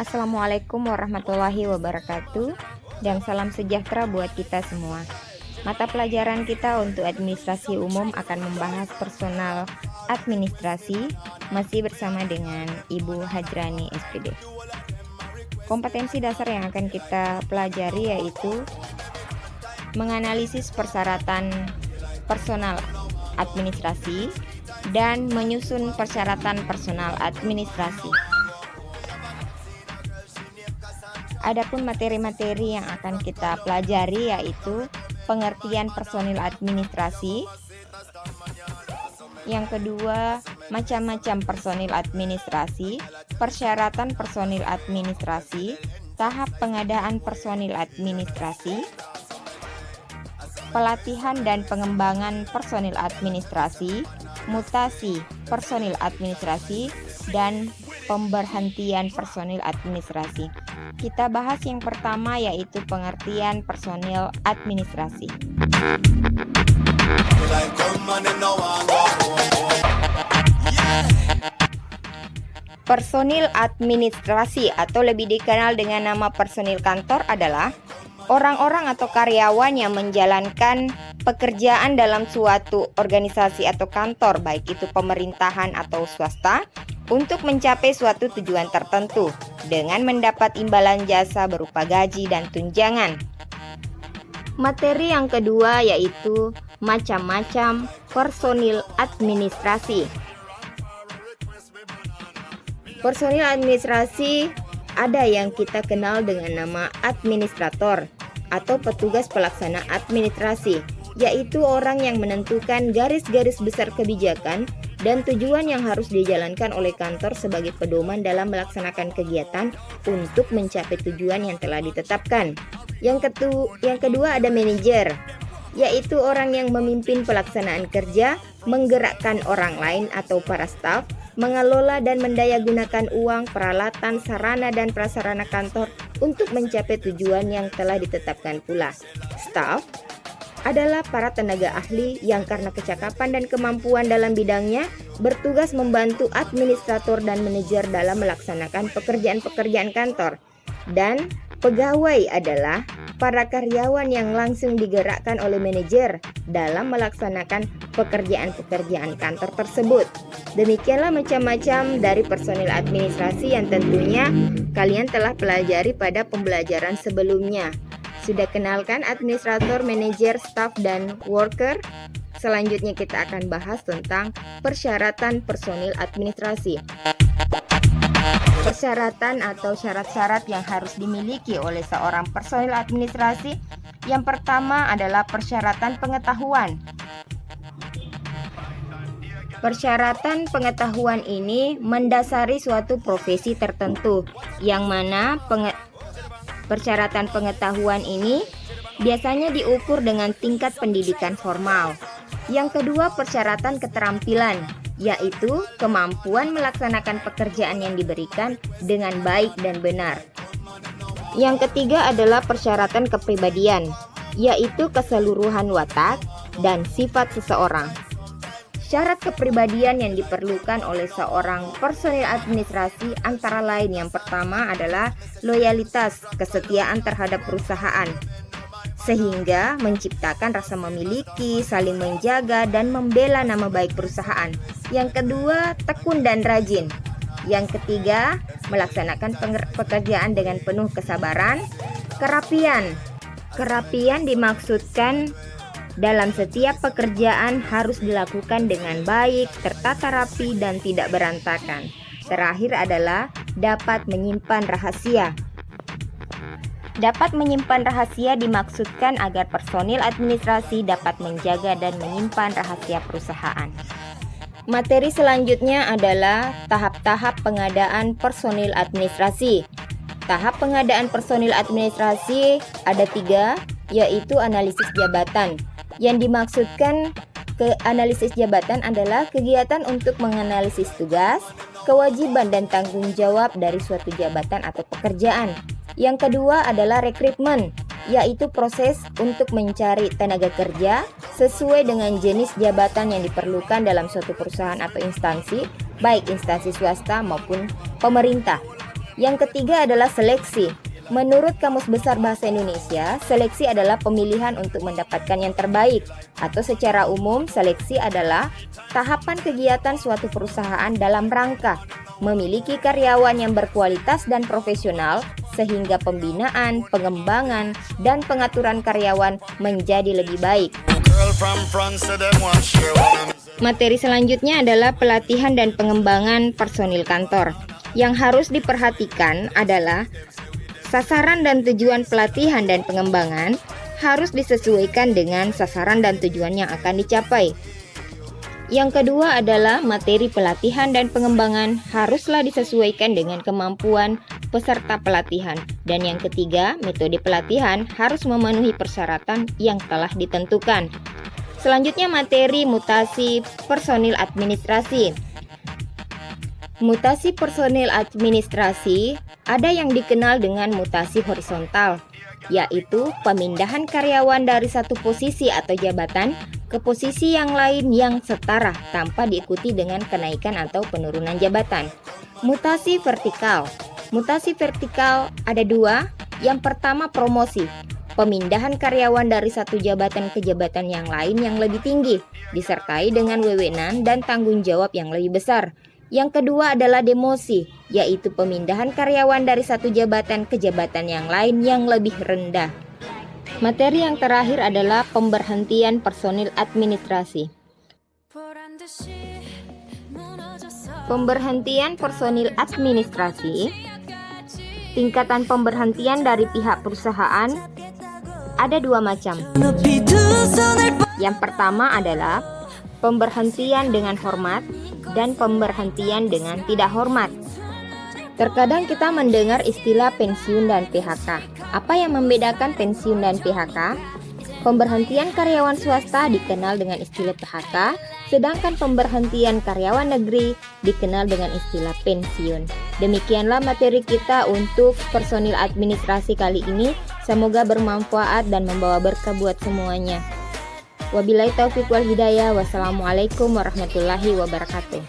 Assalamualaikum warahmatullahi wabarakatuh, dan salam sejahtera buat kita semua. Mata pelajaran kita untuk administrasi umum akan membahas personal administrasi, masih bersama dengan Ibu Hajrani SPD. Kompetensi dasar yang akan kita pelajari yaitu menganalisis persyaratan personal administrasi dan menyusun persyaratan personal administrasi. Adapun materi-materi yang akan kita pelajari yaitu pengertian personil administrasi. Yang kedua, macam-macam personil administrasi, persyaratan personil administrasi, tahap pengadaan personil administrasi, pelatihan dan pengembangan personil administrasi, mutasi personil administrasi, dan pemberhentian personil administrasi. Kita bahas yang pertama yaitu pengertian personil administrasi. Personil administrasi atau lebih dikenal dengan nama personil kantor adalah orang-orang atau karyawan yang menjalankan pekerjaan dalam suatu organisasi atau kantor, baik itu pemerintahan atau swasta, untuk mencapai suatu tujuan tertentu dengan mendapat imbalan jasa berupa gaji dan tunjangan. Materi yang kedua yaitu macam-macam personil administrasi. Personil administrasi ada yang kita kenal dengan nama administrator atau petugas pelaksana administrasi, yaitu orang yang menentukan garis-garis besar kebijakan dan tujuan yang harus dijalankan oleh kantor sebagai pedoman dalam melaksanakan kegiatan untuk mencapai tujuan yang telah ditetapkan. Yang kedua ada manajer, yaitu orang yang memimpin pelaksanaan kerja, menggerakkan orang lain atau para staf, mengelola dan mendayagunakan uang, peralatan, sarana dan prasarana kantor untuk mencapai tujuan yang telah ditetapkan pula. Staf adalah para tenaga ahli yang karena kecakapan dan kemampuan dalam bidangnya bertugas membantu administrator dan manajer dalam melaksanakan pekerjaan-pekerjaan kantor. Dan pegawai adalah para karyawan yang langsung digerakkan oleh manajer dalam melaksanakan pekerjaan-pekerjaan kantor tersebut. Demikianlah macam-macam dari personil administrasi yang tentunya kalian telah pelajari pada pembelajaran sebelumnya. Sudah kenalkan administrator, manajer, staff, dan worker? Selanjutnya kita akan bahas tentang persyaratan personil administrasi. Persyaratan atau syarat-syarat yang harus dimiliki oleh seorang personil administrasi. Yang pertama adalah persyaratan pengetahuan. Persyaratan pengetahuan ini mendasari suatu profesi tertentu, yang mana persyaratan pengetahuan ini biasanya diukur dengan tingkat pendidikan formal. Yang kedua, persyaratan keterampilan, yaitu kemampuan melaksanakan pekerjaan yang diberikan dengan baik dan benar. Yang ketiga adalah persyaratan kepribadian, yaitu keseluruhan watak dan sifat seseorang. Syarat kepribadian yang diperlukan oleh seorang personil administrasi antara lain yang pertama adalah loyalitas, kesetiaan terhadap perusahaan, sehingga menciptakan rasa memiliki, saling menjaga, dan membela nama baik perusahaan. Yang kedua, tekun dan rajin. Yang ketiga, melaksanakan pekerjaan dengan penuh kesabaran. Kerapian. Kerapian dimaksudkan dalam setiap pekerjaan harus dilakukan dengan baik, tertata rapi, dan tidak berantakan. Terakhir adalah dapat menyimpan rahasia. Dapat menyimpan rahasia dimaksudkan agar personil administrasi dapat menjaga dan menyimpan rahasia perusahaan. Materi selanjutnya adalah tahap-tahap pengadaan personil administrasi. Tahap pengadaan personil administrasi ada 3, yaitu analisis jabatan. Yang dimaksudkan ke analisis jabatan adalah kegiatan untuk menganalisis tugas, kewajiban dan tanggung jawab dari suatu jabatan atau pekerjaan. Yang kedua adalah rekrutmen, yaitu proses untuk mencari tenaga kerja sesuai dengan jenis jabatan yang diperlukan dalam suatu perusahaan atau instansi, baik instansi swasta maupun pemerintah. Yang ketiga adalah seleksi. Menurut Kamus Besar Bahasa Indonesia, seleksi adalah pemilihan untuk mendapatkan yang terbaik, atau secara umum seleksi adalah tahapan kegiatan suatu perusahaan dalam rangka memiliki karyawan yang berkualitas dan profesional sehingga pembinaan, pengembangan, dan pengaturan karyawan menjadi lebih baik. Materi selanjutnya adalah pelatihan dan pengembangan personil kantor. Yang harus diperhatikan adalah sasaran dan tujuan pelatihan dan pengembangan harus disesuaikan dengan sasaran dan tujuan yang akan dicapai. Yang kedua adalah materi pelatihan dan pengembangan haruslah disesuaikan dengan kemampuan peserta pelatihan. Dan yang ketiga, metode pelatihan harus memenuhi persyaratan yang telah ditentukan. Selanjutnya materi mutasi personil administrasi. Mutasi personil administrasi ada yang dikenal dengan mutasi horizontal, yaitu pemindahan karyawan dari satu posisi atau jabatan ke posisi yang lain yang setara tanpa diikuti dengan kenaikan atau penurunan jabatan. Mutasi vertikal. Mutasi vertikal ada dua. Yang pertama promosi. Pemindahan karyawan dari satu jabatan ke jabatan yang lain yang lebih tinggi, disertai dengan wewenang dan tanggung jawab yang lebih besar. Yang kedua adalah demosi, yaitu pemindahan karyawan dari satu jabatan ke jabatan yang lain yang lebih rendah. Materi yang terakhir adalah pemberhentian personil administrasi. Pemberhentian personil administrasi, tingkatan pemberhentian dari pihak perusahaan ada dua macam. Yang pertama adalah pemberhentian dengan hormat dan pemberhentian dengan tidak hormat. Terkadang kita mendengar istilah pensiun dan PHK. Apa yang membedakan pensiun dan PHK? Pemberhentian karyawan swasta dikenal dengan istilah PHK, sedangkan pemberhentian karyawan negeri dikenal dengan istilah pensiun. Demikianlah materi kita untuk personil administrasi kali ini. Semoga bermanfaat dan membawa berkah buat semuanya. Wabillahi taufiq wal hidayah. Wassalamualaikum warahmatullahi wabarakatuh.